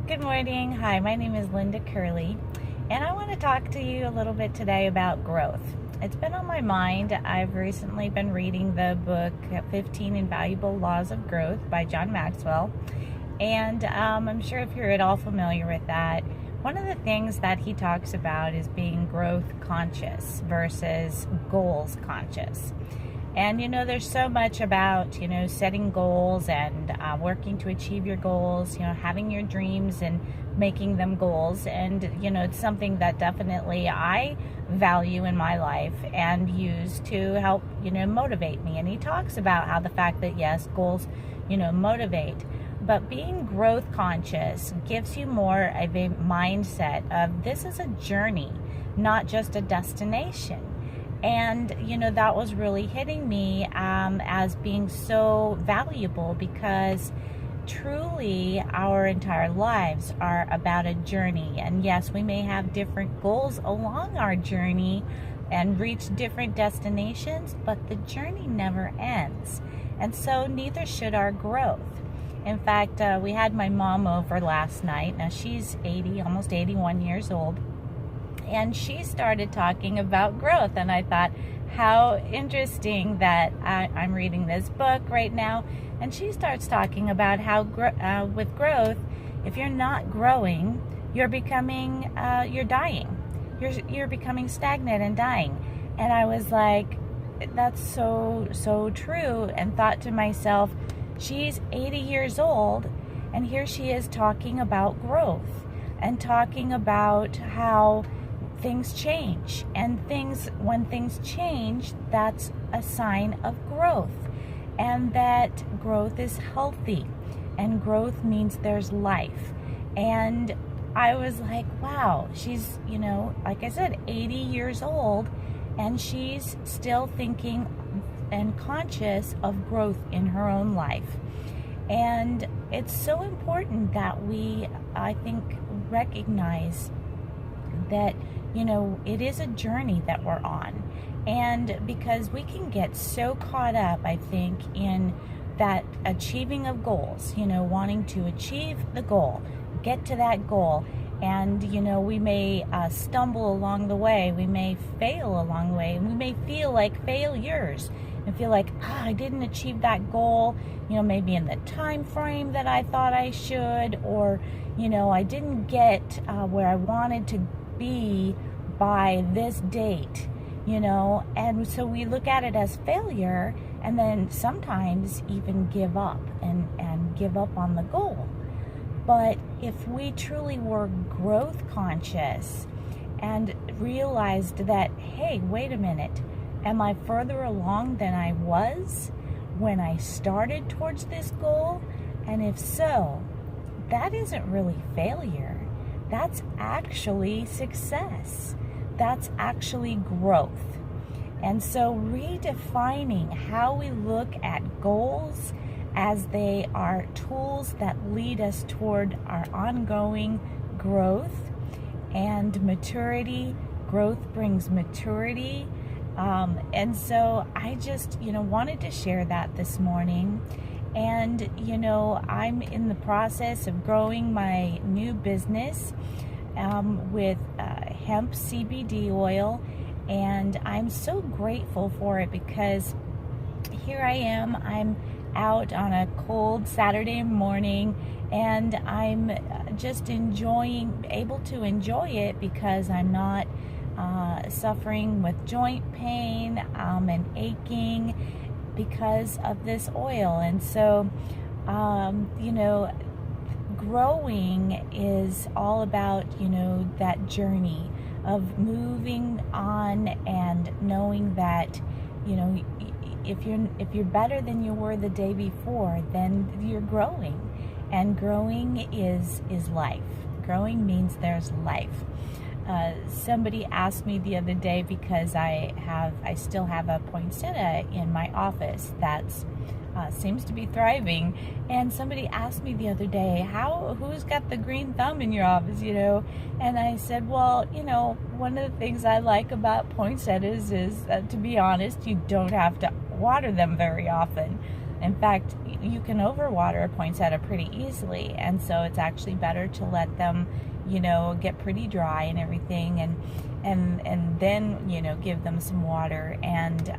Good morning. Hi, my name is Linda Curley, and I want to talk to you a little bit today about growth. It's been on my mind. I've recently been reading the book 15 Invaluable Laws of Growth by John Maxwell, and I'm sure if you're at all familiar with that, one of the things that he talks about is being growth conscious versus goals conscious. And there's so much about, setting goals and working to achieve your goals, having your dreams and making them goals. And, it's something that definitely I value in my life and use to help, motivate me. And he talks about how the fact that, yes, goals, motivate. But being growth conscious gives you more of a mindset of this is a journey, not just a destination. And, that was really hitting me as being so valuable because truly our entire lives are about a journey. And yes, we may have different goals along our journey and reach different destinations, but the journey never ends. And so neither should our growth. In fact, we had my mom over last night. Now she's 80, almost 81 years old. And she started talking about growth, and I thought, how interesting that I'm reading this book right now, and she starts talking about how with growth, if you're not growing, you're becoming, you're dying. You're becoming stagnant and dying. And I was like, that's so true, and thought to myself, she's 80 years old, and here she is talking about growth and talking about how things change, and when things change, that's a sign of growth, and that growth is healthy, and growth means there's life. And I was like, wow, she's, like I said, 80 years old, and she's still thinking and conscious of growth in her own life. And it's so important that we, I think, recognize that it is a journey that we're on. And because we can get so caught up, I think, in that achieving of goals, wanting to achieve the goal, get to that goal. And, we may stumble along the way. We may fail along the way. And we may feel like failures and feel like, I didn't achieve that goal, maybe in the time frame that I thought I should, or, I didn't get where I wanted to be by this date, and so we look at it as failure, and then sometimes even give up and give up on the goal. But if we truly were growth conscious and realized that, hey, wait a minute, am I further along than I was when I started towards this goal? And if so, that isn't really failure. That's actually success. That's actually growth. And so redefining how we look at goals as they are tools that lead us toward our ongoing growth and maturity. Growth brings maturity. And so I just, wanted to share that this morning. And, I'm in the process of growing my new business with hemp CBD oil. And I'm so grateful for it because here I am. I'm out on a cold Saturday morning, and I'm just able to enjoy it because I'm not suffering with joint pain and aching because of this oil. And so, growing is all about, that journey of moving on and knowing that, if you're better than you were the day before, then you're growing. And growing is life. Growing means there's life. Somebody asked me the other day, because I still have a poinsettia in my office that's seems to be thriving, and somebody asked me the other day, who's got the green thumb in your office, and I said, well, one of the things I like about poinsettias is, to be honest, you don't have to water them very often. In fact, you can overwater a poinsettia pretty easily, and so it's actually better to let them, get pretty dry and everything, and then, give them some water. And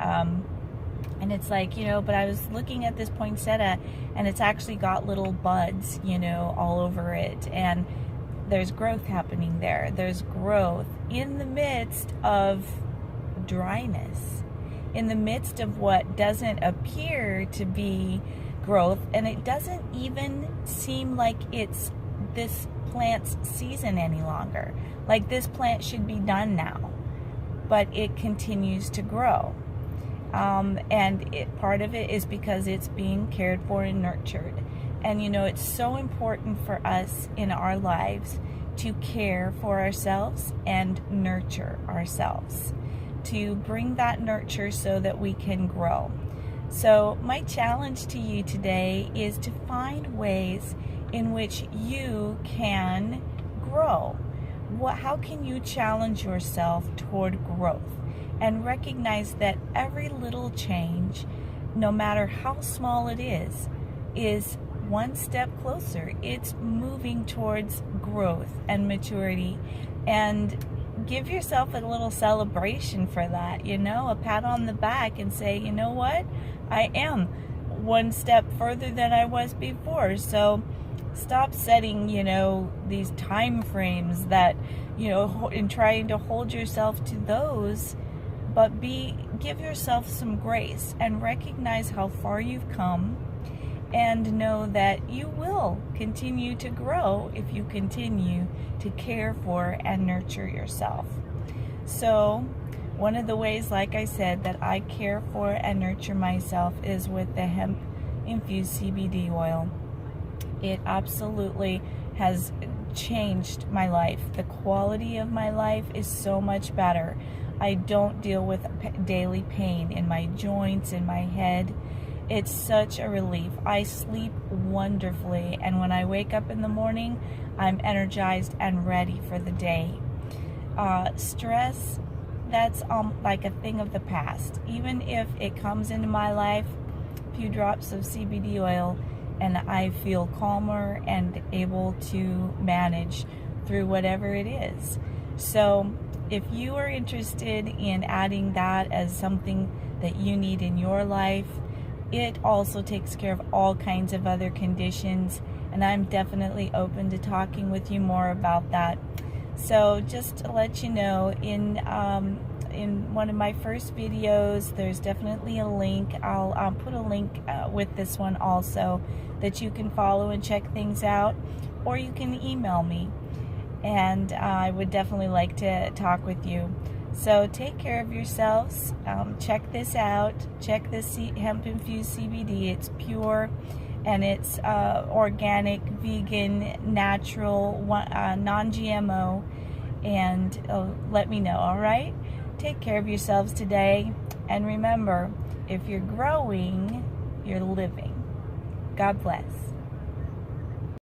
it's like, but I was looking at this poinsettia, and it's actually got little buds, all over it, and there's growth happening there. There's growth in the midst of dryness, in the midst of what doesn't appear to be growth, and it doesn't even seem like it's this plant's season any longer. Like this plant should be done now, but it continues to grow. And part of it is because it's being cared for and nurtured. And it's so important for us in our lives to care for ourselves and nurture ourselves, to bring that nurture so that we can grow. So my challenge to you today is to find ways in which you can grow. How can you challenge yourself toward growth? And recognize that every little change, no matter how small it is one step closer. It's moving towards growth and maturity. And give yourself a little celebration for that, a pat on the back, and say, you know what? I am one step further than I was before. So stop setting, these time frames that, and trying to hold yourself to those. But give yourself some grace and recognize how far you've come, and know that you will continue to grow if you continue to care for and nurture yourself. So one of the ways, like I said, that I care for and nurture myself is with the hemp infused CBD oil. It absolutely has changed my life. The quality of my life is so much better. I don't deal with daily pain in my joints, in my head. It's such a relief. I sleep wonderfully, and when I wake up in the morning, I'm energized and ready for the day. Stress, that's like a thing of the past. Even if it comes into my life, a few drops of CBD oil, and I feel calmer and able to manage through whatever it is. So if you are interested in adding that as something that you need in your life, it also takes care of all kinds of other conditions, and I'm definitely open to talking with you more about that. So just to let you know, in one of my first videos, there's definitely a link. I'll put a link with this one also, that you can follow and check things out, or you can email me, and I would definitely like to talk with you. So take care of yourselves. Check this out. Check this hemp infused CBD. It's pure, and it's organic, vegan, natural, non-GMO, and let me know. All right? Take care of yourselves today, and remember, if you're growing, you're living. God bless.